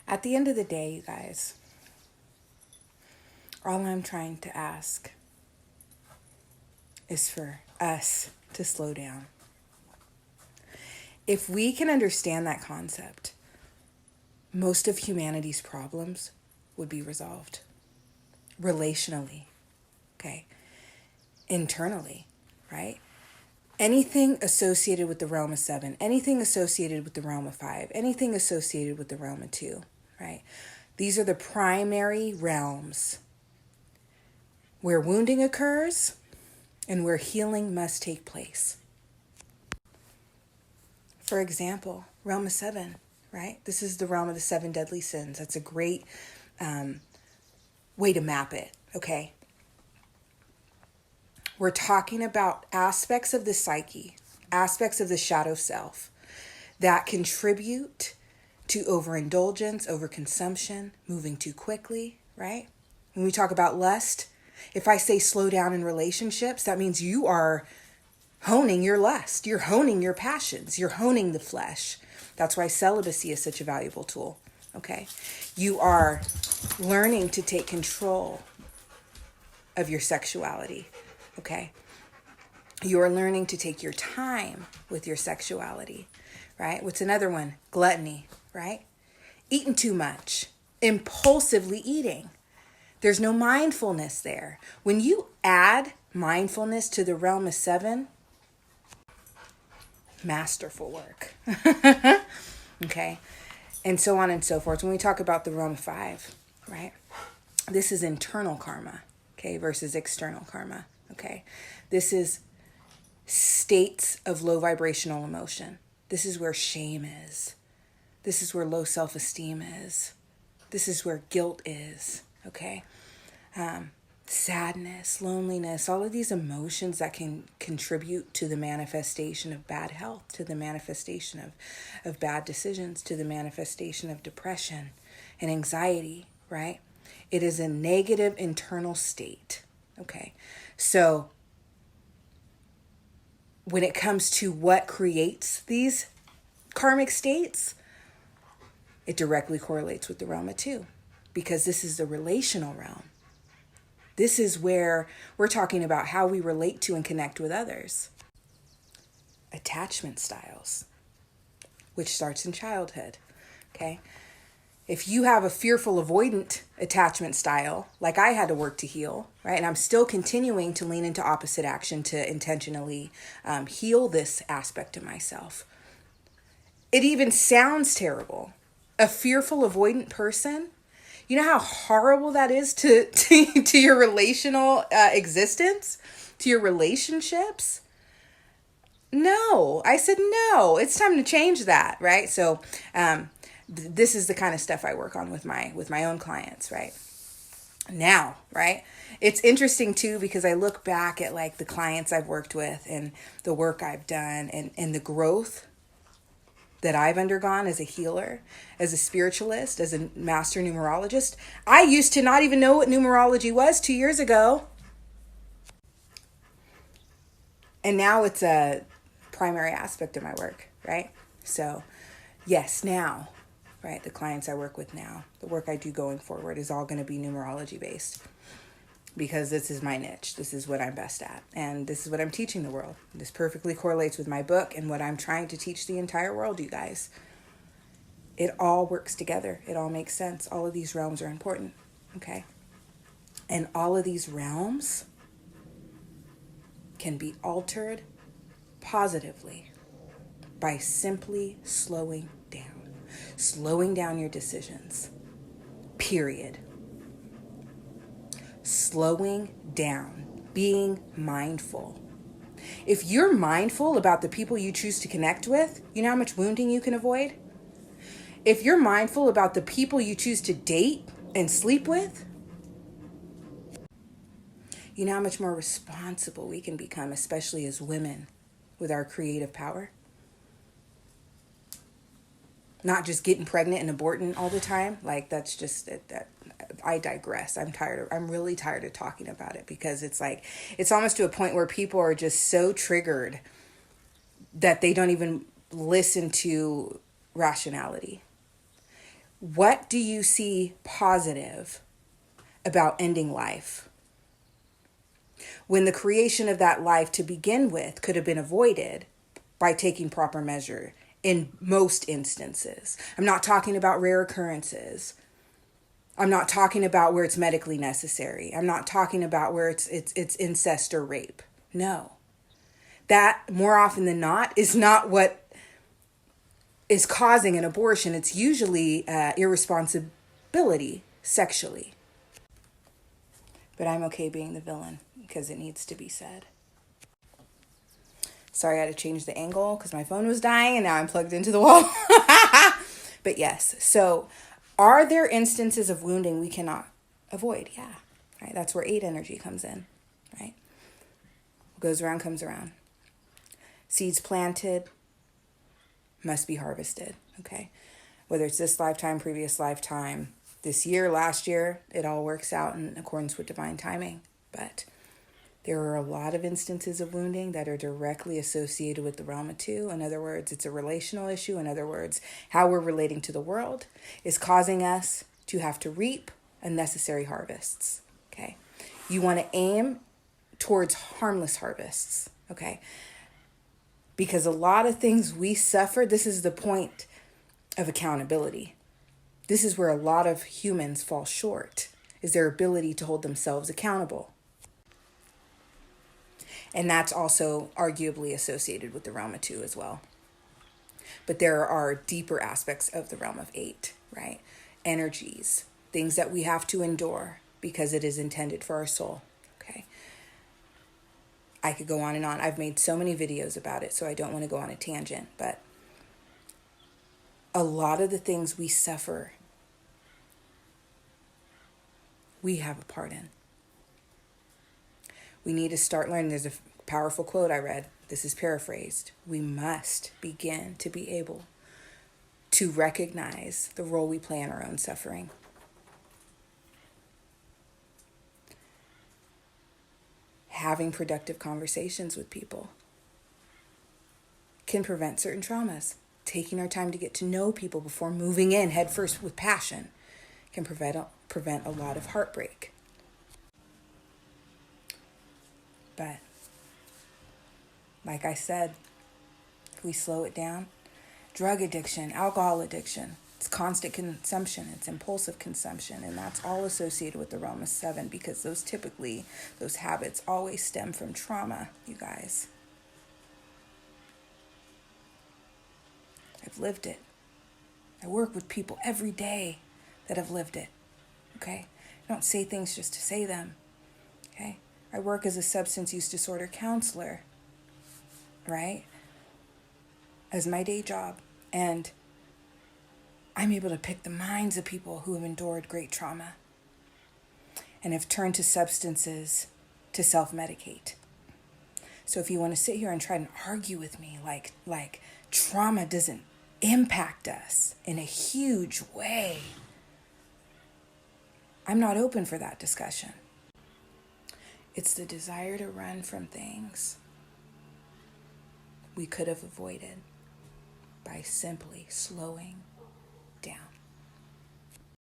At the end of the day, you guys, all I'm trying to ask is for us to slow down. If we can understand that concept, most of humanity's problems would be resolved relationally, okay? Internally, right? Anything associated with the realm of 7, anything associated with the realm of 5, anything associated with the realm of 2, right? These are the primary realms where wounding occurs and where healing must take place. For example, realm of 7, right? This is the realm of the 7 deadly sins. That's a great way to map it, okay? We're talking about aspects of the psyche, aspects of the shadow self that contribute to overindulgence, overconsumption, moving too quickly, right? When we talk about lust, if I say slow down in relationships, that means you are honing your lust. You're honing your passions. You're honing the flesh. That's why celibacy is such a valuable tool, okay? You are learning to take control of your sexuality, okay? You are learning to take your time with your sexuality, right? What's another one? Gluttony, right? Eating too much, impulsively eating. There's no mindfulness there. When you add mindfulness to the realm of 7, masterful work. Okay? And so on and so forth. When we talk about the realm of 5, right? This is internal karma, okay, versus external karma, okay? This is states of low vibrational emotion. This is where shame is. This is where low self-esteem is. This is where guilt is, okay? Sadness, loneliness, all of these emotions that can contribute to the manifestation of bad health, to the manifestation of bad decisions, to the manifestation of depression and anxiety, right? It is a negative internal state, okay? So when it comes to what creates these karmic states, it directly correlates with the realm of 2, because this is the relational realm. This is where we're talking about how we relate to and connect with others. Attachment styles, which starts in childhood, okay? If you have a fearful avoidant attachment style, like I had to work to heal, right? And I'm still continuing to lean into opposite action to intentionally heal this aspect of myself. It even sounds terrible. A fearful avoidant person, you know how horrible that is to your relational existence, to your relationships? No, I said no. It's time to change that, right? So this is the kind of stuff I work on with my own clients, right? Now, right? It's interesting too, because I look back at like the clients I've worked with and the work I've done and the growth that I've undergone as a healer, as a spiritualist, as a master numerologist. I used to not even know what numerology was 2 years ago. And now it's a primary aspect of my work, right? So yes, now, right, the clients I work with now, the work I do going forward is all going to be numerology based, because this is my niche. This is what I'm best at. And this is what I'm teaching the world. This perfectly correlates with my book and what I'm trying to teach the entire world, you guys. It all works together. It all makes sense. All of these realms are important, okay? And all of these realms can be altered positively by simply slowing down. Slowing down your decisions, period. Slowing down, being mindful. If you're mindful about the people you choose to connect with, you know how much wounding you can avoid? If you're mindful about the people you choose to date and sleep with, you know how much more responsible we can become, especially as women with our creative power? Not just getting pregnant and aborting all the time. Like, that's just that. I digress. I'm really tired of talking about it, because it's like, it's almost to a point where people are just so triggered that they don't even listen to rationality. What do you see positive about ending life, when the creation of that life to begin with could have been avoided by taking proper measure in most instances? I'm not talking about rare occurrences. I'm not talking about where it's medically necessary. I'm not talking about where it's incest or rape. No. That, more often than not, is not what is causing an abortion. It's usually irresponsibility sexually. But I'm okay being the villain because it needs to be said. Sorry, I had to change the angle because my phone was dying and now I'm plugged into the wall. But yes, so are there instances of wounding we cannot avoid? Yeah, right. That's where 8 energy comes in, right? What goes around comes around. Seeds planted must be harvested, okay? Whether it's this lifetime, previous lifetime, this year, last year, it all works out in accordance with divine timing. But there are a lot of instances of wounding that are directly associated with the realm of 2. In other words, it's a relational issue. In other words, how we're relating to the world is causing us to have to reap unnecessary harvests, okay? You want to aim towards harmless harvests, okay? Because a lot of things we suffer, this is the point of accountability. This is where a lot of humans fall short, is their ability to hold themselves accountable. And that's also arguably associated with the realm of 2 as well. But there are deeper aspects of the realm of 8, right? Energies, things that we have to endure because it is intended for our soul, okay? I could go on and on. I've made so many videos about it, so I don't want to go on a tangent. But a lot of the things we suffer, we have a part in. We need to start learning. There's a powerful quote I read. This is paraphrased. We must begin to be able to recognize the role we play in our own suffering. Having productive conversations with people can prevent certain traumas. Taking our time to get to know people before moving in headfirst with passion can prevent a lot of heartbreak. But like I said, if we slow it down, drug addiction, alcohol addiction, it's constant consumption, it's impulsive consumption, and that's all associated with the realm of 7 because those habits always stem from trauma, you guys. I've lived it. I work with people every day that have lived it, okay? I don't say things just to say them, okay? I work as a substance use disorder counselor, right? As my day job. And I'm able to pick the minds of people who have endured great trauma and have turned to substances to self-medicate. So if you want to sit here and try and argue with me like trauma doesn't impact us in a huge way, I'm not open for that discussion. It's the desire to run from things we could have avoided by simply slowing